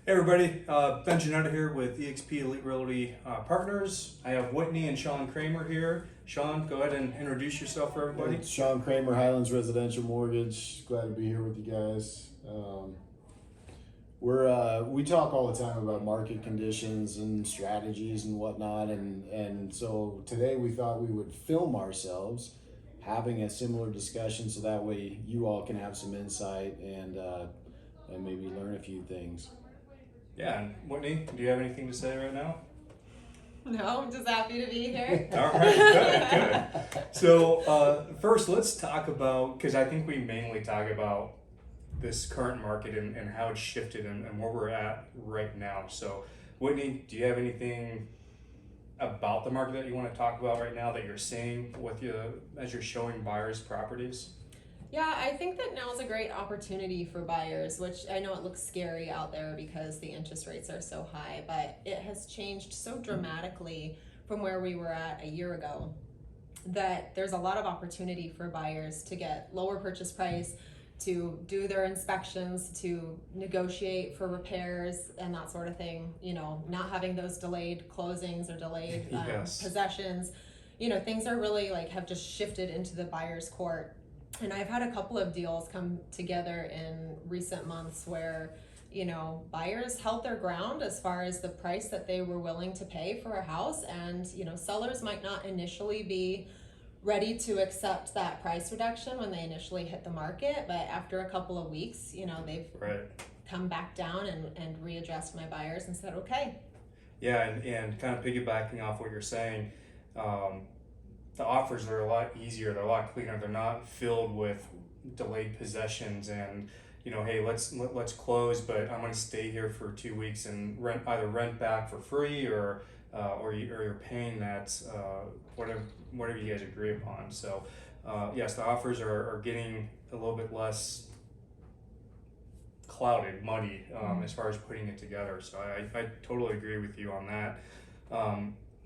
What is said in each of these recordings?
Hey everybody, Ben Geanetta here with eXp Elite Realty Partners. I have Whitney and Sean Kramer here. Sean, go ahead and introduce yourself for everybody. It's Sean Kramer, Highlands Residential Mortgage. Glad to be here with you guys. We talk all the time about market conditions and strategies and whatnot, and so today we thought we would film ourselves having a similar discussion, so that way you all can have some insight and maybe learn a few things. Yeah, and Whitney, do you have anything to say right now? No, I'm just happy to be here. All right, good. So first, let's talk about, because I think we mainly talk about this current market and how it's shifted and where we're at right now. So Whitney, do you have anything about the market that you want to talk about right now that you're seeing with you as you're showing buyers properties? Yeah, I think that now is a great opportunity for buyers, which I know it looks scary out there because the interest rates are so high, but it has changed so dramatically from where we were at a year ago that there's a lot of opportunity for buyers to get lower purchase price, to do their inspections, to negotiate for repairs and that sort of thing, you know, not having those delayed closings or delayed Yes. possessions. You know, things are really have just shifted into the buyer's court. And I've had a couple of deals come together in recent months where, you know, buyers held their ground as far as the price that they were willing to pay for a house. And, you know, sellers might not initially be ready to accept that price reduction when they initially hit the market. But after a couple of weeks, you know, they've come back down and readjust my buyers and said, okay. Yeah, and kind of piggybacking off what you're saying, the offers are a lot easier, they're a lot cleaner, they're not filled with delayed possessions and, you know, hey, let's close, but I'm going to stay here for 2 weeks and either rent back for free or you're paying that whatever you guys agree upon. So yes, the offers are getting a little bit less clouded, muddy as far as putting it together. So I totally agree with you on that.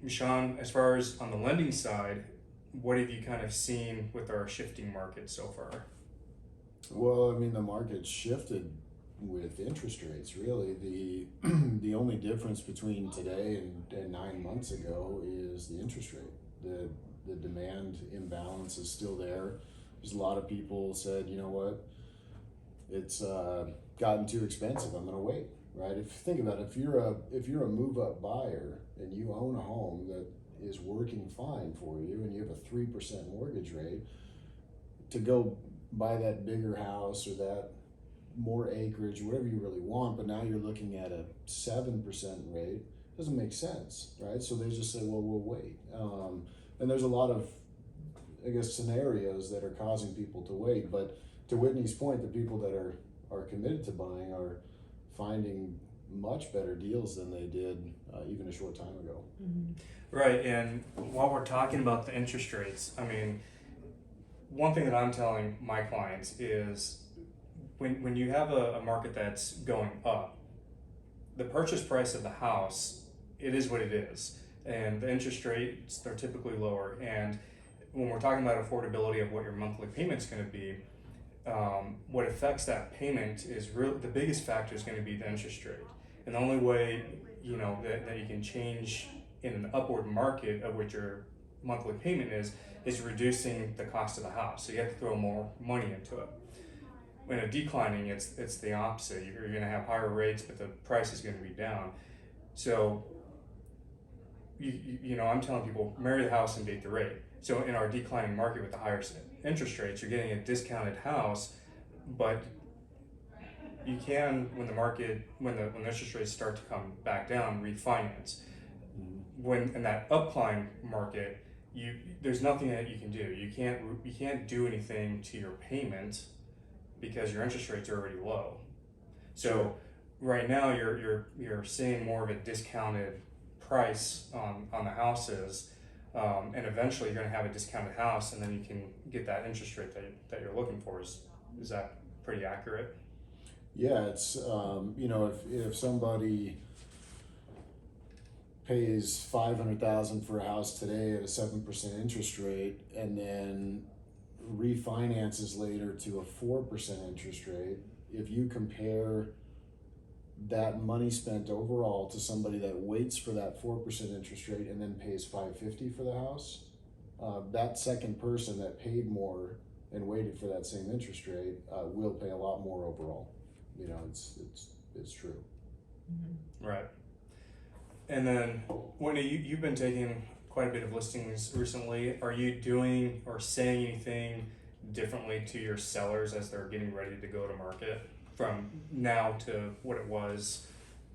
Sean, as far as on the lending side, what have you kind of seen with our shifting market so far? Well, I mean, the market shifted with interest rates. Really, the only difference between today and 9 months ago is the interest rate. The demand imbalance is still there. There's a lot of people said, you know what, it's gotten too expensive, I'm going to wait. Right? If you think about it, if you're a move up buyer and you own a home that is working fine for you and you have a 3% mortgage rate, to go buy that bigger house or that more acreage, whatever you really want, but now you're looking at a 7% rate, doesn't make sense, right? So they just say, well, we'll wait. And there's a lot of, I guess, scenarios that are causing people to wait. But to Whitney's point, the people that are committed to buying are finding much better deals than they did even a short time ago. Mm-hmm. Right, and while we're talking about the interest rates, I mean, one thing that I'm telling my clients is when you have a market that's going up, the purchase price of the house, it is what it is. And the interest rates, they're typically lower. And when we're talking about affordability of what your monthly payment's going to be, what affects that payment is the biggest factor is going to be the interest rate. And the only way, you know, that you can change in an upward market of which your monthly payment is reducing the cost of the house. So you have to throw more money into it. When a declining, it's the opposite. You're going to have higher rates, but the price is going to be down. So you know, I'm telling people, marry the house and date the rate. So in our declining market with the higher interest rates, you're getting a discounted house, but you can, when the interest rates start to come back down, refinance. When in that upcline market, there's nothing that you can do. You can't do anything to your payment because your interest rates are already low. So right now you're seeing more of a discounted price on the houses, and eventually you're going to have a discounted house, and then you can get that interest rate that you're looking for. Is that pretty accurate? Yeah, it's you know, if somebody pays $500,000 for a house today at a 7% interest rate, and then refinances later to a 4% interest rate, if you compare that money spent overall to somebody that waits for that 4% interest rate and then pays $550 for the house, that second person that paid more and waited for that same interest rate will pay a lot more overall. You know, it's true. Mm-hmm. Right. And then, Wendy, you've been taking quite a bit of listings recently. Are you doing or saying anything differently to your sellers as they're getting ready to go to market from now to what it was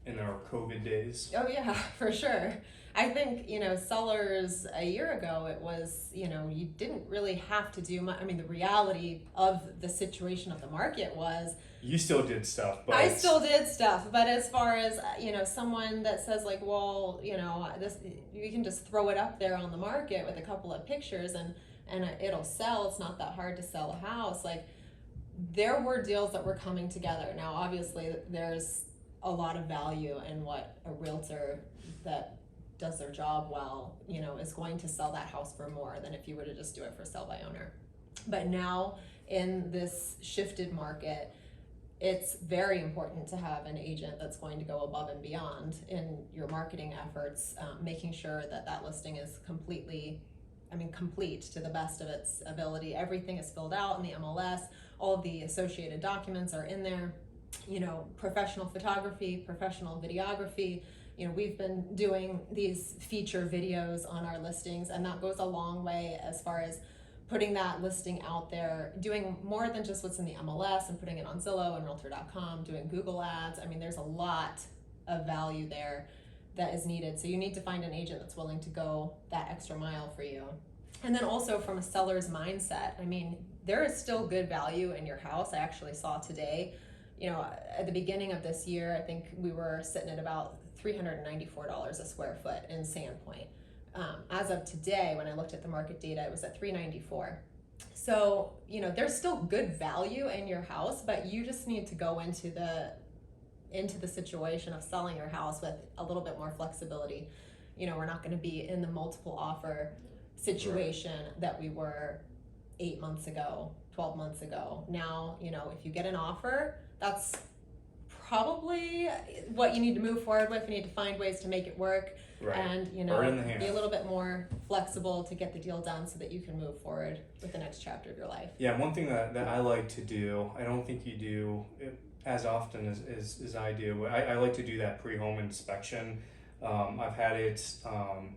in our COVID days? Oh yeah, for sure. I think, you know, sellers a year ago, it was, you know, you didn't really have to do much. I mean, the reality of the situation of the market was You still did stuff, but I still did stuff, but as far as, you know, someone that says like, well, you know, this, you can just throw it up there on the market with a couple of pictures and it'll sell. It's not that hard to sell a house. Like, there were deals that were coming together. Now, obviously, there's a lot of value in what a realtor that does their job well, you know, is going to sell that house for more than if you were to just do it for sell by owner. But now in this shifted market, it's very important to have an agent that's going to go above and beyond in your marketing efforts, making sure that that listing is complete to the best of its ability. Everything is filled out in the MLS. All of the associated documents are in there. You know, professional photography, professional videography. You know, we've been doing these feature videos on our listings, and that goes a long way as far as putting that listing out there, doing more than just what's in the MLS and putting it on Zillow and Realtor.com, doing Google ads. I mean, there's a lot of value there that is needed. So you need to find an agent that's willing to go that extra mile for you. And then also from a seller's mindset, I mean, there is still good value in your house. I actually saw today, you know, at the beginning of this year, I think we were sitting at about $394 a square foot in Sandpoint. As of today, when I looked at the market data, it was at $394. So, you know, there's still good value in your house, but you just need to go into the situation of selling your house with a little bit more flexibility. You know, we're not going to be in the multiple offer situation that we were 8 months ago, 12 months ago. Now, you know, if you get an offer, that's probably what you need to move forward with. You need to find ways to make it work. Right. And, you know, be a little bit more flexible to get the deal done so that you can move forward with the next chapter of your life. Yeah, one thing that I like to do, I don't think you do it as often as I do. I like to do that pre-home inspection. I've had it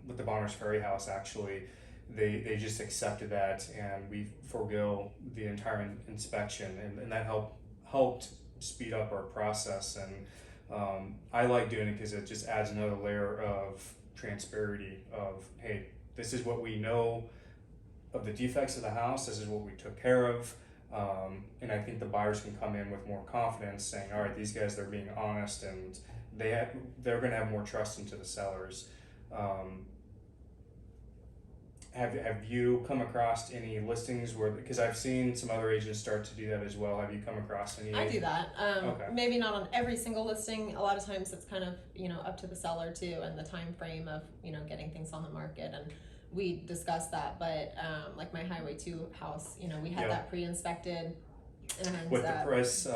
with the Bonner's Ferry house, actually. They just accepted that, and we forego the entire inspection, and that helped speed up our process. And I like doing it because it just adds another layer of transparency of, hey, this is what we know of the defects of the house, this is what we took care of, and I think the buyers can come in with more confidence saying, all right, these guys, they're being honest, and they're going to have more trust into the sellers. Have you come across any listings where, because I've seen some other agents start to do that as well, have you come across any? I do that. Okay. Maybe not on every single listing. A lot of times it's kind of, you know, up to the seller too, and the time frame of, you know, getting things on the market, and we discussed that. But like my Highway 2 house, you know, we had that pre-inspected, and with the price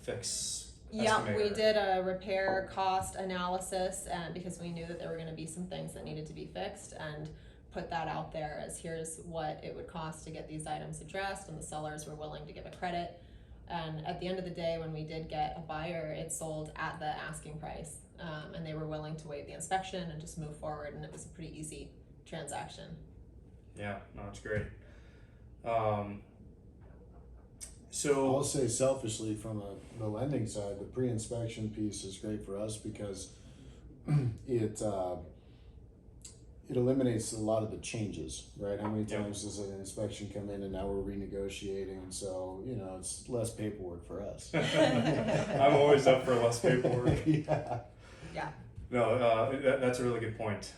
fix. Yeah, estimator. we did a repair cost analysis, because we knew that there were going to be some things that needed to be fixed, and put that out there as here's what it would cost to get these items addressed, and the sellers were willing to give a credit. And at the end of the day, when we did get a buyer, it sold at the asking price, and they were willing to waive the inspection and just move forward, and it was a pretty easy transaction. Yeah, no, it's great. So I'll say selfishly from the lending side, the pre-inspection piece is great for us because it eliminates a lot of the changes, right? How many times does an inspection come in and now we're renegotiating? So, you know, it's less paperwork for us. I'm always up for less paperwork. Yeah. No, that's a really good point.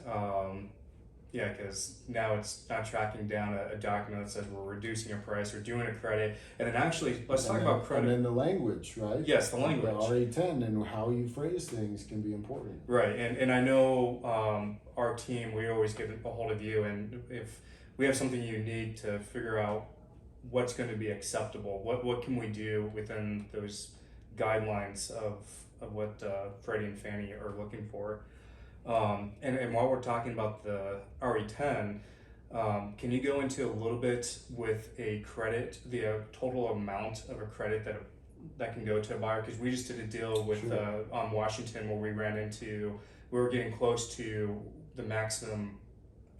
Yeah, because now it's not tracking down a document that says we're reducing a price or doing a credit. And then actually, let's talk about credit. And then the language, right? Yes, the language. The RA10 and how you phrase things can be important. Right, and I know our team, we always get a hold of you, and if we have something unique to figure out what's going to be acceptable, what can we do within those guidelines of what Freddie and Fannie are looking for. And while we're talking about the RE10, can you go into a little bit with a credit, the total amount of a credit that can go to a buyer? Because we just did a deal with Sure. on Washington where we were getting close to the maximum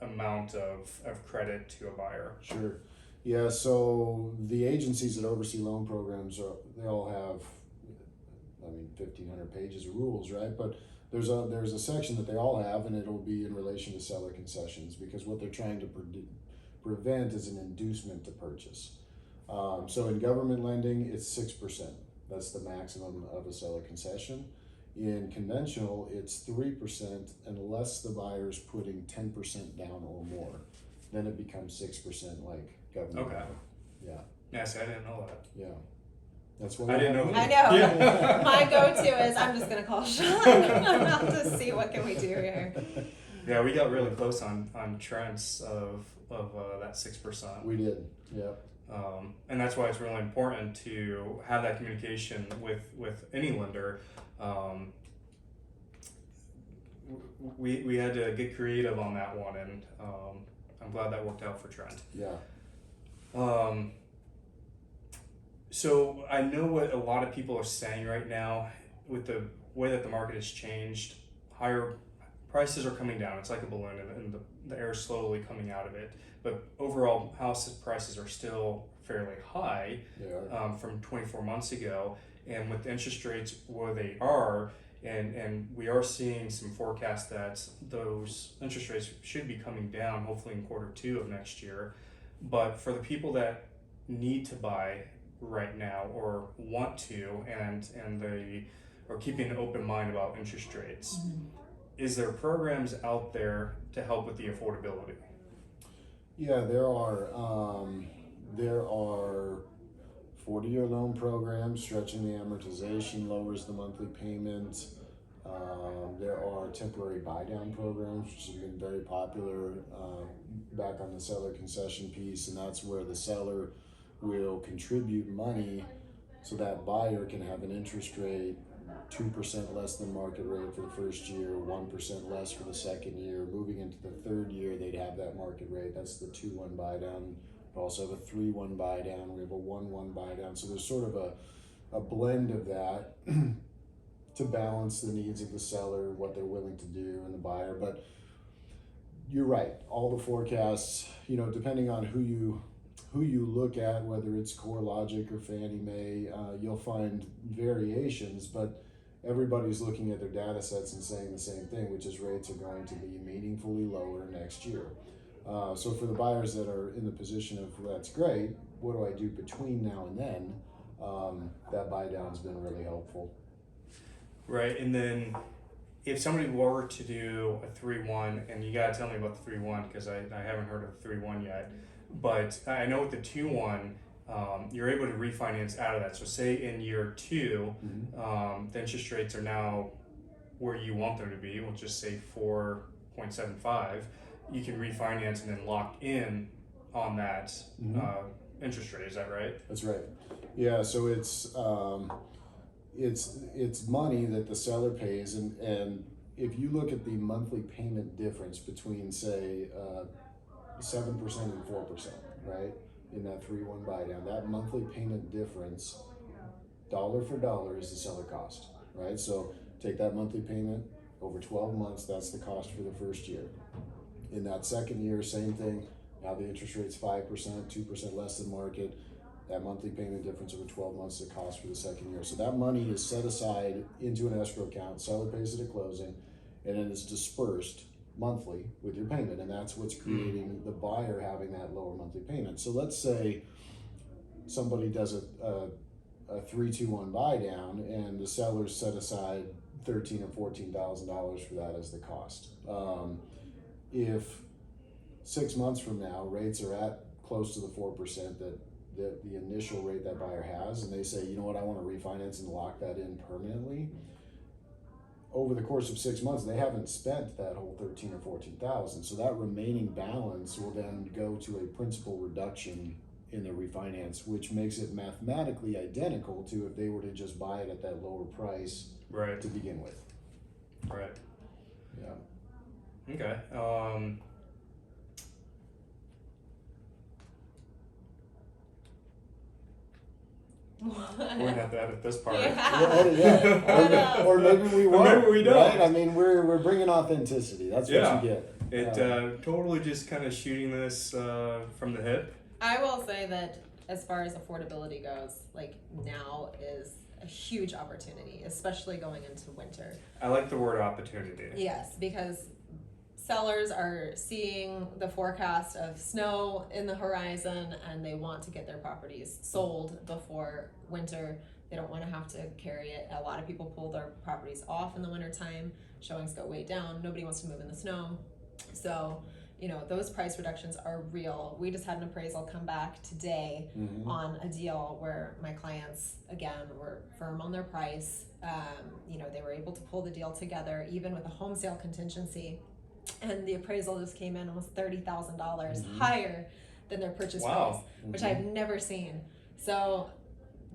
amount of credit to a buyer. Sure. Yeah, so the agencies that oversee loan programs they all have, I mean, 1,500 pages of rules, right? But there's a section that they all have, and it'll be in relation to seller concessions, because what they're trying to prevent is an inducement to purchase. So in government lending, it's 6%. That's the maximum of a seller concession. In conventional, it's 3% unless the buyer's putting 10% down or more. Then it becomes 6% like government. Okay. loan. Yeah, Yeah, see, I didn't know that. yeah. That's what I didn't know I that. know. Yeah. My go-to is I'm just gonna call Sean around to see what can we do here. Yeah, we got really close on Trent's of that 6%. We did, yeah. And that's why it's really important to have that communication with any lender. We had to get creative on that one, and I'm glad that worked out for Trent. Yeah. So I know what a lot of people are saying right now with the way that the market has changed. Higher prices are coming down. It's like a balloon, and the air is slowly coming out of it. But overall, house prices are still fairly high They are. from 24 months ago. And with interest rates where they are, and we are seeing some forecasts that those interest rates should be coming down, hopefully in Q2 of next year. But for the people that need to buy right now or want to, and they are keeping an open mind about interest rates, is there programs out there to help with the affordability? Yeah, there are 40-year loan programs, stretching the amortization, lowers the monthly payment. There are temporary buy-down programs, which have been very popular back on the seller concession piece, and that's where the seller will contribute money so that buyer can have an interest rate 2% less than market rate for the first year, 1% less for the second year. Moving into the third year, they'd have that market rate. That's the 2-1 buy down. We also have a 3-1 buy down. We have a 1-1 buy down. So there's sort of a blend of that to balance the needs of the seller, what they're willing to do, and the buyer. But you're right. All the forecasts, depending on who you look at, whether it's CoreLogic or Fannie Mae, you'll find variations, but everybody's looking at their data sets and saying the same thing, which is rates are going to be meaningfully lower next year. So for the buyers that are in the position of, well, that's great, what do I do between now and then? That buy down's been really helpful. Right, and then if somebody were to do a 3-1, and you gotta tell me about the 3-1 because I haven't heard of a 3-1 yet, but I know with the 2-1, you're able to refinance out of that. So say in year 2, the interest rates are now where you want them to be, we'll just say 4.75, you can refinance and then lock in on that interest rate, is that right? That's right. Yeah, so it's money that the seller pays, and if you look at the monthly payment difference between, say, 7% and 4%, right, in that 3-1 buy down, that monthly payment difference, dollar for dollar, is the seller cost, right? So take that monthly payment over 12 months, that's the cost for the first year. In that second year, same thing. Now the interest rate's 5%, 2% less than market. That monthly payment difference over 12 months is the cost for the second year. So that money is set aside into an escrow account, seller pays it at closing, and then it's dispersed monthly with your payment, and that's what's creating the buyer having that lower monthly payment. So let's say somebody does a 3-2-1 buy down, and the seller set aside $13,000 or $14,000 for that as the cost. If 6 months from now rates are at close to the 4% that the initial rate that buyer has, and they say, you know what, I want to refinance and lock that in permanently, over the course of 6 months, they haven't spent that whole $13,000 or $14,000. So that remaining balance will then go to a principal reduction in the refinance, which makes it mathematically identical to if they were to just buy it at that lower price Right. to begin with. Right. Yeah. Okay. We're gonna have to edit this part. Yeah. Or maybe we won't. Maybe we don't. Right? I mean, we're bringing authenticity. That's what Yeah. you get. Totally just kind of shooting this from the hip. I will say that as far as affordability goes, like now is a huge opportunity, especially going into winter. I like the word opportunity. Yes, because sellers are seeing the forecast of snow in the horizon and they want to get their properties sold before winter. They don't want to have to carry it. A lot of people pull their properties off in the wintertime. Showings go way down. Nobody wants to move in the snow. So, you know, those price reductions are real. We just had an appraisal come back today on a deal where my clients, again, were firm on their price. You know, they were able to pull the deal together, even with a home sale contingency. And the appraisal just came in almost $30,000 higher than their purchase price, which I've never seen. So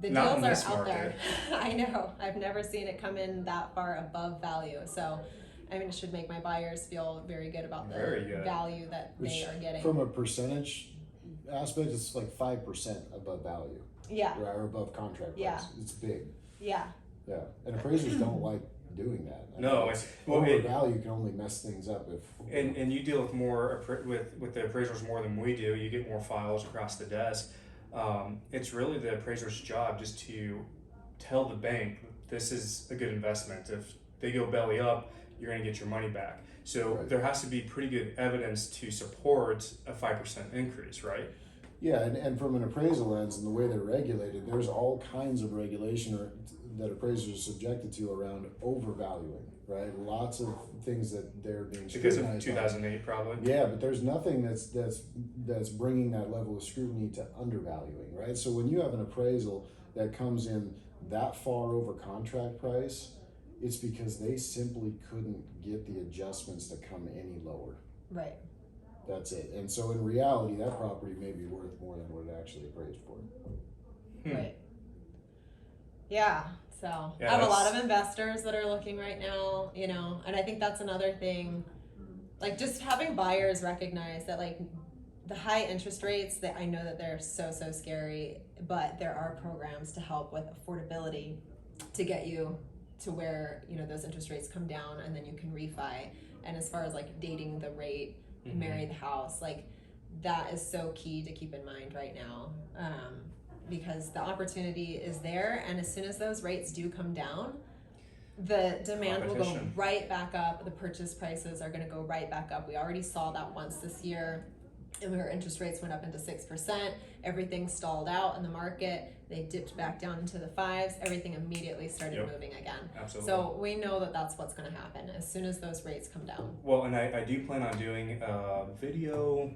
the Not in deals this are out market. there. I know. I've never seen it come in that far above value. So, I mean, it should make my buyers feel very good about the Very good. value that they are getting. From a percentage aspect, it's like 5% above value. Yeah. Or above contract price. Yeah. It's big. Yeah. Yeah. And appraisers don't like doing that. I No, mean, it's well, overvalue can only mess things up if. and you deal with more with the appraisers more than we do. You get more files across the desk. It's really the appraiser's job just to tell the bank this is a good investment. If they go belly up, you're going to get your money back. So Right. there has to be pretty good evidence to support a 5% increase, right? Yeah, and from an appraisal lens and the way they're regulated, there's all kinds of regulation that appraisers are subjected to around overvaluing, right? Lots of things that they're being Because of scrutinized on. 2008, probably. Yeah, but there's nothing that's bringing that level of scrutiny to undervaluing, right? So when you have an appraisal that comes in that far over contract price, it's because they simply couldn't get the adjustments to come any lower. Right. That's it. And so in reality, that property may be worth more than what it actually appraised for. Right. Yeah. So Yeah, I have a lot that's- of investors that are looking right now, you know, and I think that's another thing, like just having buyers recognize that like the high interest rates, that I know that they're so scary, but there are programs to help with affordability to get you to where, you know, those interest rates come down and then you can refi. And as far as like dating the rate, marry the house, like that is so key to keep in mind right now. Because the opportunity is there, and as soon as those rates do come down, the demand will go Competition. right back up. The purchase prices are going to go right back up. We already saw that once this year, and where interest rates went up into 6%, everything stalled out in the market. They dipped back down into the 5s. Everything immediately started moving again. Absolutely. So we know that that's what's going to happen as soon as those rates come down. Well, and I do plan on doing a video,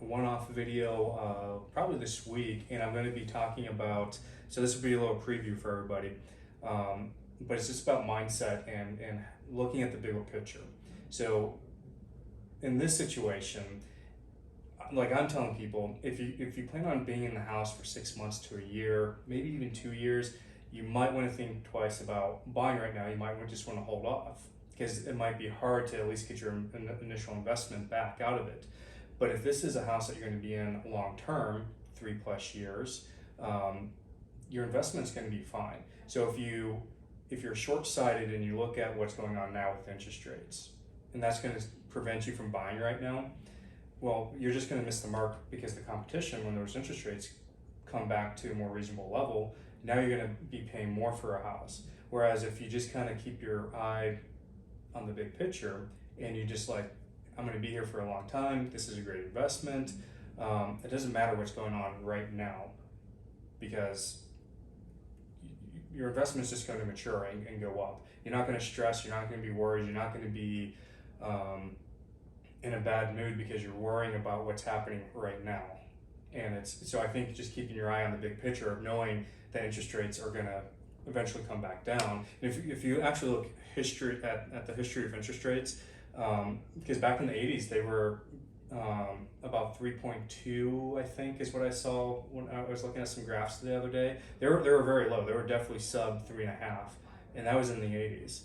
a one-off video, probably this week, and I'm going to be talking about, so this will be a little preview for everybody, but it's just about mindset and looking at the bigger picture. So in this situation, like I'm telling people, if you plan on being in the house for 6 months to a year, maybe even 2 years, you might want to think twice about buying right now. You might just want to hold off because it might be hard to at least get your initial investment back out of it. But if this is a house that you're going to be in long term, 3+ years, your investment's going to be fine. So if you're short-sighted and you look at what's going on now with interest rates, and that's going to prevent you from buying right now, well, you're just going to miss the mark because the competition, when those interest rates come back to a more reasonable level, now you're going to be paying more for a house. Whereas if you just kind of keep your eye on the big picture and you just like, I'm going to be here for a long time, this is a great investment, it doesn't matter what's going on right now because your investment's just going to mature and go up. You're not going to stress, you're not going to be worried, you're not going to be in a bad mood because you're worrying about what's happening right now. And so I think just keeping your eye on the big picture of knowing that interest rates are going to eventually come back down. And if you actually look at the history of interest rates, because back in the 80s they were about 3.2, I think, is what I saw when I was looking at some graphs the other day. They were very low. They were definitely sub 3.5, and that was in the 80s.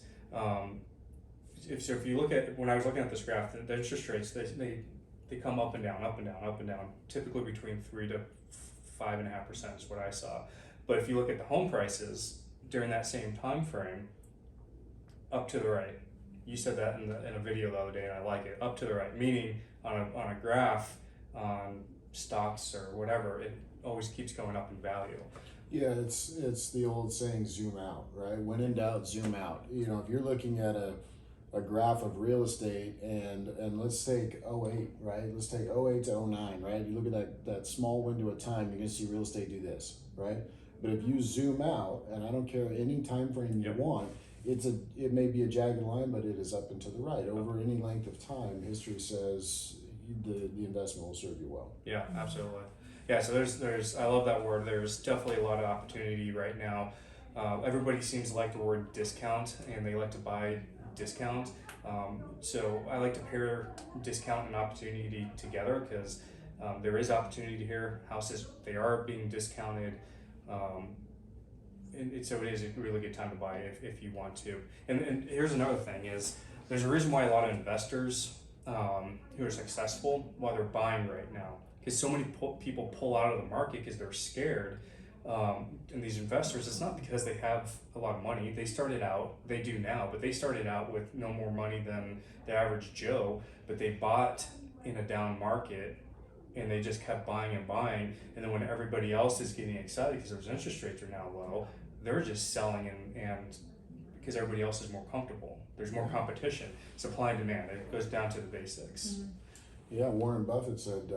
If you look at, when I was looking at this graph, the interest rates, they come up and down, up and down, up and down, typically between 3 to 5.5% is what I saw. But if you look at the home prices during that same time frame, up to the right. You said that in a video the other day, and I like it. Up to the right, meaning on a graph on stocks or whatever, it always keeps going up in value. Yeah, it's the old saying, zoom out, right? When in doubt, zoom out. You know, if you're looking at a graph of real estate, and let's take '08, right? Let's take '08 to '09, right? You look at that small window of time, you're gonna see real estate do this, right? But if you zoom out, and I don't care any time frame you want, it may be a jagged line, but it is up and to the right. Over any length of time, history says the investment will serve you well. Yeah, absolutely. Yeah, so there's I love that word. There's definitely a lot of opportunity right now. Everybody seems to like the word discount, and they like to buy discount. So I like to pair discount and opportunity together, because there is opportunity here. Houses, they are being discounted. So it is a really good time to buy if you want to. And here's another thing is, there's a reason why a lot of investors who are successful, why they're buying right now, because so many people pull out of the market because they're scared. And these investors, it's not because they have a lot of money. They do now, but they started out with no more money than the average Joe, but they bought in a down market, and they just kept buying and buying. And then when everybody else is getting excited because those interest rates are now low, they're just selling, and because everybody else is more comfortable. There's more competition, supply and demand. It goes down to the basics. Mm-hmm. Yeah, Warren Buffett said,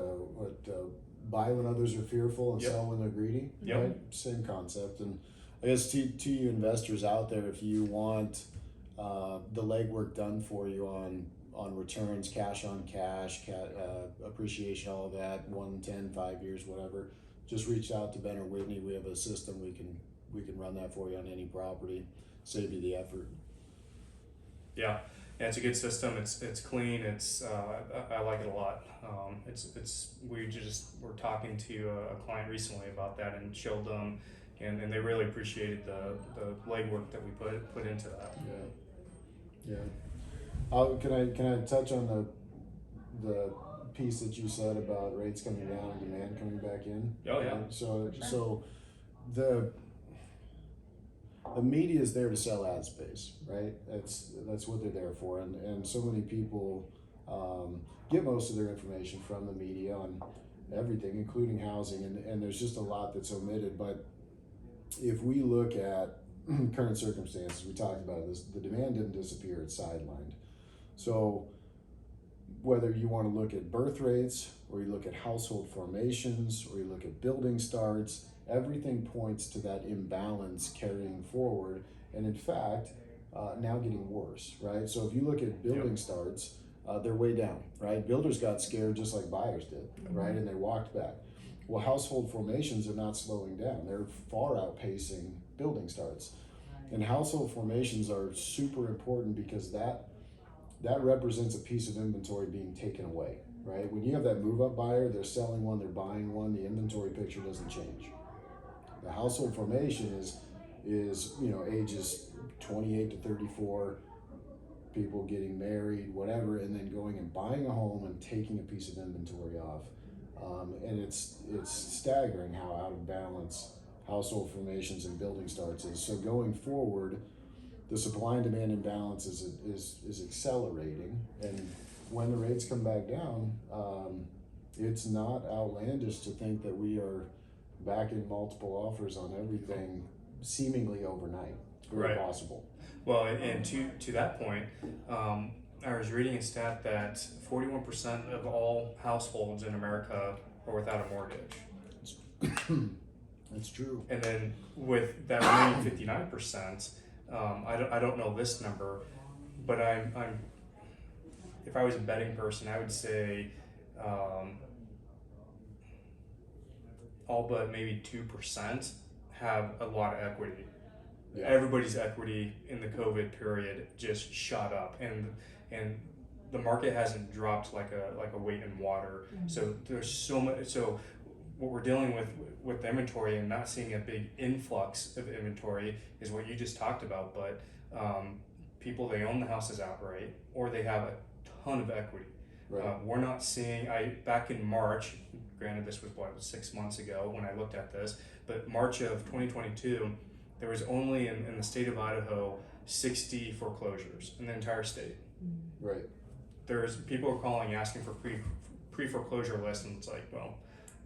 buy when others are fearful and sell when they're greedy. Yep. Right? Same concept. And I guess to you investors out there, if you want the legwork done for you on returns, cash on cash, appreciation, all of that, 1, 10, 5 years, whatever, just reach out to Ben or Whitney. We have a system we can run that for you on any property, save you the effort. Yeah, it's a good system. It's clean. I like it a lot. We're talking to a client recently about that, and showed them, and they really appreciated the legwork that we put into that. Yeah. Can I touch on the piece that you said about rates coming down and demand coming back in? Oh yeah. So the media is there to sell ad space, right? That's what they're there for, and so many people get most of their information from the media on everything, including housing, and there's just a lot that's omitted. But if we look at current circumstances, we talked about this, the demand didn't disappear, it's sidelined. So whether you want to look at birth rates, or you look at household formations, or you look at building starts, everything points to that imbalance carrying forward, and in fact, now getting worse, right? So if you look at building starts, they're way down, right? Builders got scared just like buyers did, right? And they walked back. Well, household formations are not slowing down. They're far outpacing building starts. And household formations are super important, because that represents a piece of inventory being taken away, right? When you have that move-up buyer, they're selling one, they're buying one, the inventory picture doesn't change. The household formation is ages 28 to 34, people getting married, whatever, and then going and buying a home and taking a piece of inventory off. And it's staggering how out of balance household formations and building starts is. So going forward, the supply and demand imbalance is accelerating, and when the rates come back down, it's not outlandish to think that we are back in multiple offers on everything seemingly overnight. It's very possible. Well, and to that point, I was reading a stat that 41% of all households in America are without a mortgage. That's true. And then with that remaining 59%, I don't know this number, but I'm if I was a betting person, I would say all but maybe 2% have a lot of equity. Yeah. Everybody's equity in the COVID period just shot up, and the market hasn't dropped like a weight in water. So there's so much. So what we're dealing with the inventory and not seeing a big influx of inventory is what you just talked about. But people, they own the houses outright, or they have a ton of equity. Right. We're not seeing. Back in March, granted this was 6 months ago when I looked at this, but March of 2022, there was only in the state of Idaho 60 foreclosures in the entire state. Right. There's people are calling asking for pre foreclosure lists, and it's like, well,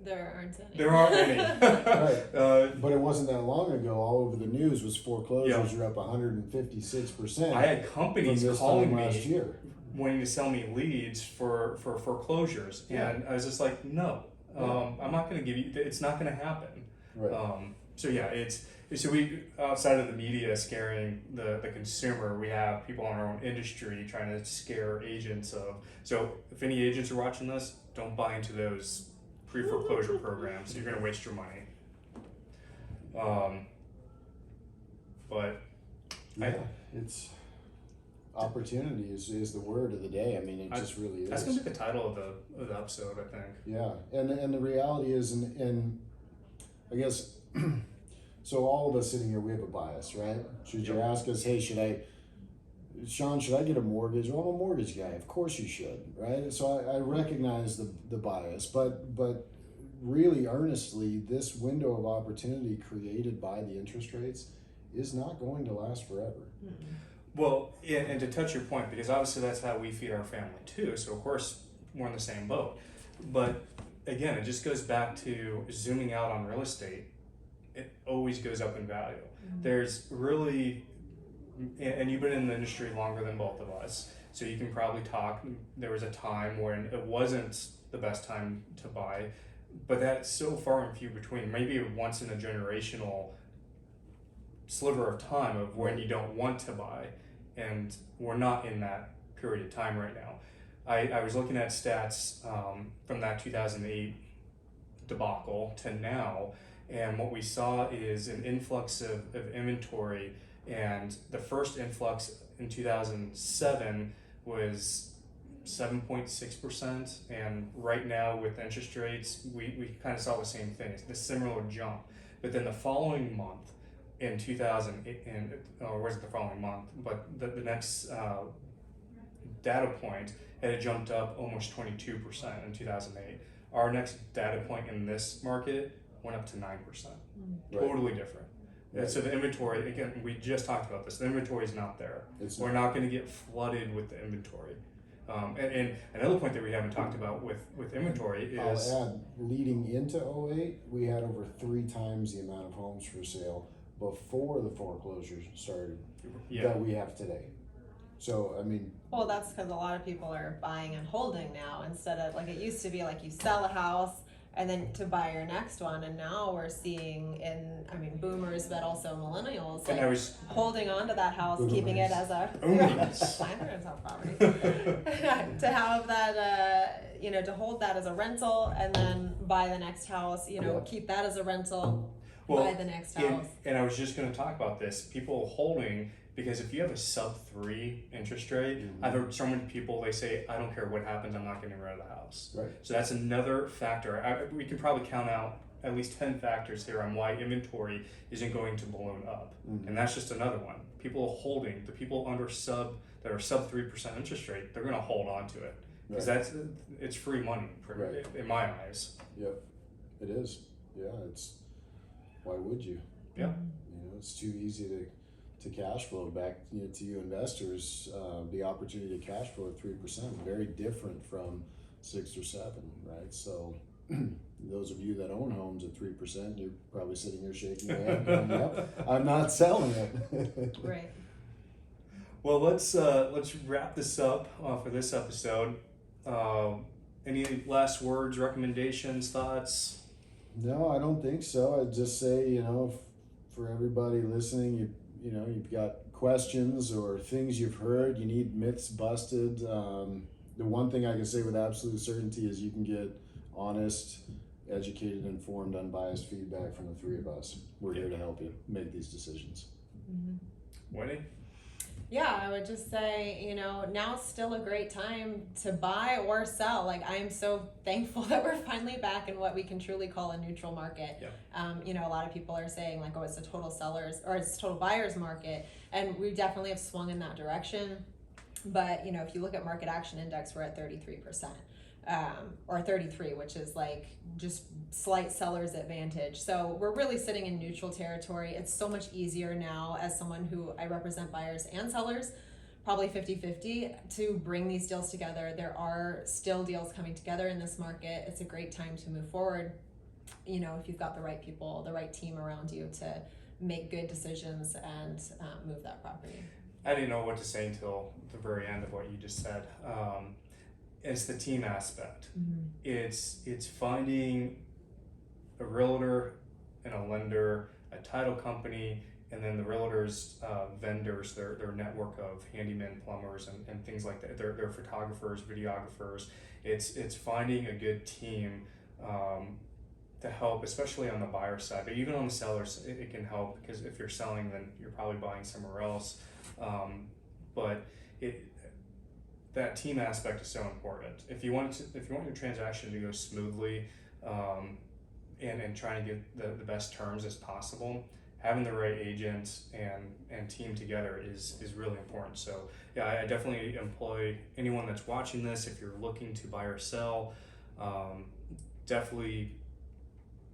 there aren't any. there aren't any. Right. But it wasn't that long ago. All over the news was foreclosures Yeah. are up 156%. I had companies from this calling time last me year. wanting to sell me leads for foreclosures, and I was just like, no, I'm not going to give you. It's not going to happen. Right. So yeah, so we, outside of the media scaring the consumer, we have people in our own industry trying to scare agents of. So if any agents are watching this, don't buy into those pre-foreclosure programs. You're going to waste your money. But Yeah, it's opportunity is the word of the day. I mean, it just really is. That's going to be the title of the episode, I think. Yeah, and the reality is, and I guess, so all of us sitting here, we have a bias, right? Should you ask us, hey, Sean, should I get a mortgage? Well, I'm a mortgage guy. Of course you should, right? So I recognize the bias, but really earnestly, this window of opportunity created by the interest rates is not going to last forever. Mm-hmm. Well, and to touch your point, because obviously that's how we feed our family too, so of course we're in the same boat. But again, it just goes back to zooming out on real estate. It always goes up in value. There's really, and you've been in the industry longer than both of us, so you can probably talk. There was a time when it wasn't the best time to buy, but that's so far and few between. Maybe a once in a generational sliver of time of when you don't want to buy, and we're not in that period of time right now. I was looking at stats from that 2008 debacle to now, and what we saw is an influx of inventory, and the first influx in 2007 was 7.6%, and right now with interest rates, we kind of saw the same thing. It's the similar jump, but then the following month in 2008, or was it the following month? But the next data point, it had jumped up almost 22% in 2008. Our next data point in this market went up to 9%. Totally different. Right. So the inventory, again, we just talked about this. The inventory is not there. We're not going to get flooded with the inventory. And another point that we haven't talked about with inventory is... I'll add, leading into 08, we had over 3 times the amount of homes for sale before the foreclosures started that we have today. So, I mean... Well, that's because a lot of people are buying and holding now instead of, like, it used to be like you sell a house and then to buy your next one, and now we're seeing boomers, but also millennials, like, holding on to that house, keeping it as a property. To have that, to hold that as a rental, and then buy the next house, keep that as a rental, buy the next house. And I was just going to talk about this. People holding, because if you have a sub-3 interest rate, I've heard so many people, they say, I don't care what happens, I'm not getting rid of the house. Right. So that's another factor. We can probably count out at least 10 factors here on why inventory isn't going to balloon up. And that's just another one. People holding, the people that are sub 3% interest rate, they're going to hold on to it. Because it's free money in my eyes. Yep, it is. Yeah, why would you? Yeah. It's too easy to cash flow. Back to you investors, the opportunity to cash flow at 3%, very different from 6 or 7, right? So those of you that own homes at 3%, you're probably sitting here shaking your head going, yep, I'm not selling it. Right. Well, let's wrap this up for this episode. Any last words, recommendations, thoughts? No, I don't think so. I'd just say, for everybody listening, you've got questions or things you've heard, you need myths busted. The one thing I can say with absolute certainty is you can get honest, educated, informed, unbiased feedback from the 3 of us. We're here to help you make these decisions. Winnie? Yeah, I would just say, now's still a great time to buy or sell. Like, I am so thankful that we're finally back in what we can truly call a neutral market. Yeah. A lot of people are saying, like, oh, it's a total sellers or it's a total buyers market. And we definitely have swung in that direction. But, if you look at market action index, we're at 33%. Or 33, which is like just slight seller's advantage. So we're really sitting in neutral territory. It's so much easier now as someone who I represent buyers and sellers, probably 50-50, to bring these deals together. There are still deals coming together in this market. It's a great time to move forward, if you've got the right people, the right team around you to make good decisions and move that property. I didn't know what to say until the very end of what you just said. It's the team aspect. Mm-hmm. It's finding a realtor and a lender, a title company, and then the realtors, vendors, their network of handymen, plumbers, and things like that. They're photographers, videographers. It's finding a good team to help, especially on the buyer side, but even on the sellers, it can help, because if you're selling, then you're probably buying somewhere else. But that team aspect is so important. If you want your transaction to go smoothly, and trying to get the best terms as possible, having the right agent and team together is really important. So yeah, I definitely employ anyone that's watching this. If you're looking to buy or sell, definitely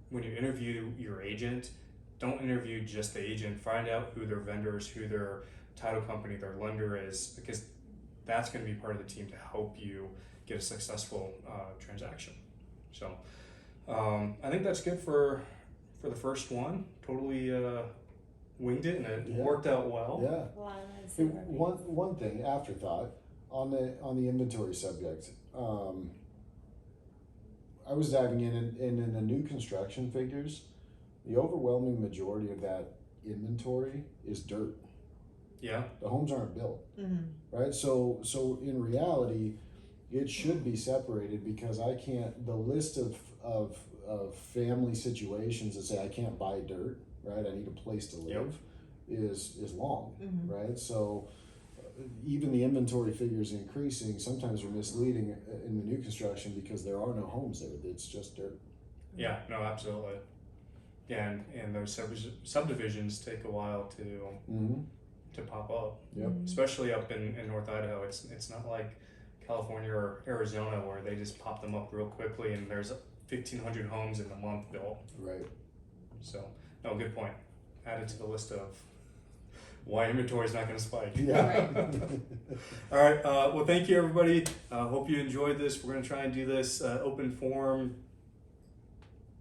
when you interview your agent, don't interview just the agent. Find out who their vendors, who their title company, their lender is, because that's going to be part of the team to help you get a successful transaction. So I think that's good for the first one. Totally winged it, and it worked out well. Yeah. One thing, afterthought on the inventory subject. I was diving in the new construction figures. The overwhelming majority of that inventory is dirt. Yeah. The homes aren't built, Mm-hmm. right? So in reality, it should be separated, because I can't. The list of family situations that say I can't buy dirt, right? I need a place to live, is long, Mm-hmm. right? So even the inventory figures increasing sometimes are misleading in the new construction, because there are no homes there. It's just dirt. Yeah. No, absolutely. Yeah, and those subdivisions take a while to pop up. Yep. Especially up in North Idaho. It's not like California or Arizona, where they just pop them up real quickly and there's 1,500 homes in a month built. Right. So, no, good point. Add it to the list of why inventory is not going to spike. Yeah. All right. Well, thank you, everybody. Hope you enjoyed this. We're going to try and do this open forum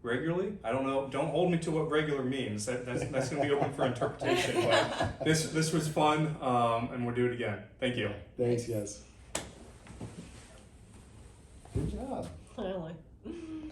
regularly. I don't know. Don't hold me to what regular means. That's going to be open for interpretation. But this was fun, and we'll do it again. Thank you. Thanks, guys. Good job. Clearly.